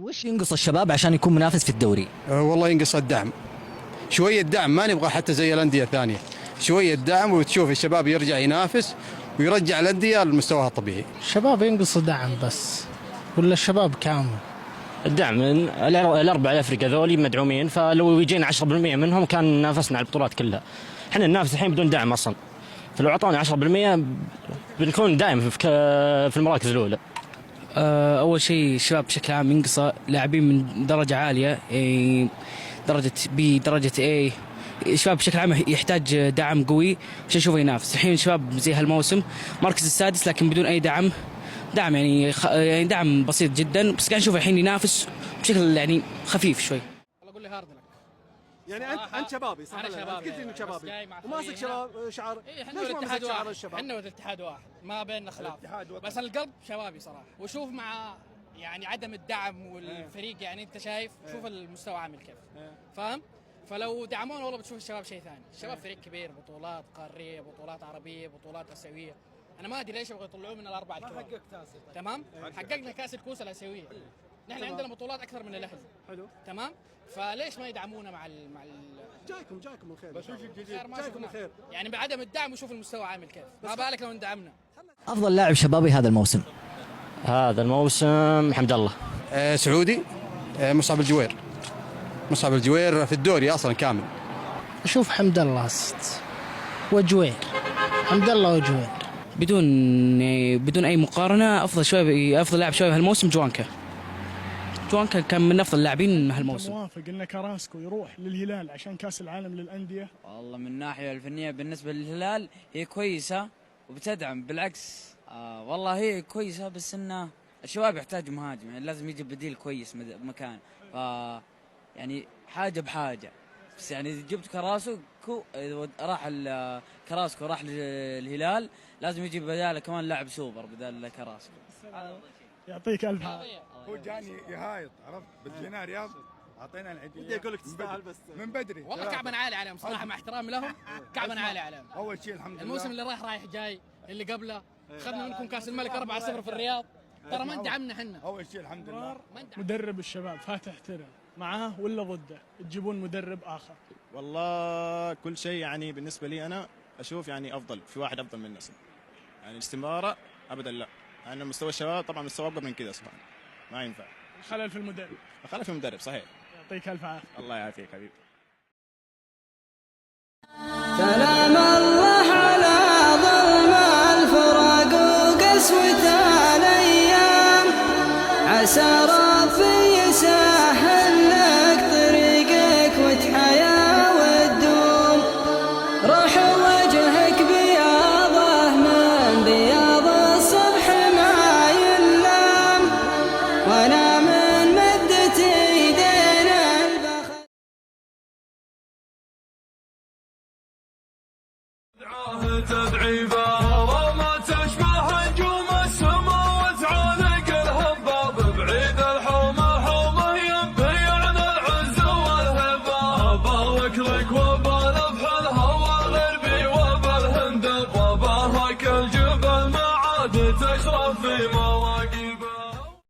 وش ينقص الشباب عشان يكون منافس في الدوري؟ والله ينقص الدعم، شوية دعم، ما نبغى حتى زي الأندية الثانية، شوية دعم وتشوف الشباب يرجع ينافس ويرجع الأندية لمستواها الطبيعي. الشباب ينقص دعم بس، ولا الشباب كامل؟ الدعم الأربعة الأفريقيا ذولي مدعومين، فلو يجينا 10% منهم كان نافسنا على البطولات كلها. احنا ننافس الحين بدون دعم أصلا، فلو أعطونا 10% بنكون دائما في المراكز الأولى. أول شيء الشباب بشكل عام ينقص لاعبين من درجة عالية، درجة بي درجة A. الشباب بشكل عام يحتاج دعم قوي عشان يشوفه ينافس. الحين الشباب زي هالموسم مركز السادس لكن بدون أي دعم يعني دعم بسيط جدا، بس قاعد نشوف الحين ينافس بشكل يعني خفيف شوي. والله قول لي هارد لك. يعني انت شبابي صح؟ انا شبابي، قلت انك شبابي وماسك شباب شعار. احنا والاتحاد واحد، احنا والاتحاد واحد، ما بيننا خلاف، بس القلب شبابي صراحه. وشوف مع يعني عدم الدعم والفريق، يعني انت شايف شوف المستوى عامل كيف، فاهم؟ فلو دعمونا والله بتشوف الشباب شيء ثاني. الشباب فريق كبير، بطولات قاريه، بطولات عربيه، بطولات اسيويه. انا ما ادري ليش يبغوا يطلعوه من الاربعه الكبار. ما حققت كاس، تمام؟ حققنا كاس الكؤوس الاسيويه. نحن عندنا بطولات اكثر من الاهلي. حلو، تمام؟ فليش ما يدعمونا مع جايكم الخير، بس وش الجديد؟ جايكم الخير، يعني بعدم الدعم وشوف المستوى عامل كيف، ما بالك لو اندعمنا. أفضل لاعب شبابي هذا الموسم؟ هذا الموسم حمد الله. سعودي، مصعب الجوير. مصعب الجوير في الدوري أصلا كامل. أشوف حمد الله وجوير، حمد الله وجوير بدون أي مقارنة. أفضل لاعب شبابي هالموسم جوانكا كان من أفضل اللاعبين هالموسم. موافق إن كراسكو يروح للهلال عشان كأس العالم للأندية؟ والله من الناحية الفنية بالنسبة للهلال هي كويسة وبتدعم، بالعكس والله هي كويسة، بس إنه الشباب يحتاج مهاجم، يعني لازم يجي بديل كويس مكان، يعني حاجة بحاجة. بس يعني جبت كراسكو، راح كراسكو راح للهلال، لازم يجي بداله كمان لاعب سوبر بدال كراسكو. يعطيك ألف عافية. هو جاني يهايط، عرفت؟ بتجينا رياض، اعطينا العيدية. بدي اقول لك تستاهل بس من بدري. والله كعبا عالي عليهم صراحه، مع احترامي لهم كعبا عالي عليهم. اول شيء الحمد لله الموسم اللي رايح جاي، اللي قبله اخذنا منكم كاس الملك 4-0 في الرياض، ترى ما اندعمنا احنا. اول شيء الحمد لله. مدرب الشباب فاتح ترى معه ولا ضده؟ تجيبون مدرب آخر؟ والله كل شيء يعني بالنسبة لي أنا أشوف يعني أفضل، في واحد أفضل من الناس. يعني الاستمارة أبدا لا. يعني مستوى الشباب طبعا مستوى أفضل من كذا سبحان، ما ينفع. الخلل في المدرب. الخلل في المدرب صحيح. يعطيك ألف عافية. الله يعافيك حبيبي. سلام الله على ظلم الفراق وقسوة الأيام، عسى ربي يسهل لك طريقك وتحيا وتدوم، روح وجهك بياضه من بياض الصبح ما يلام، وانا من مدة ايدينا البخت تدعيبه وما تشبه نجوم السماء وتعانق الهباب بعيد الحومه حومه ينبيعنا العز والهبه. بارك لك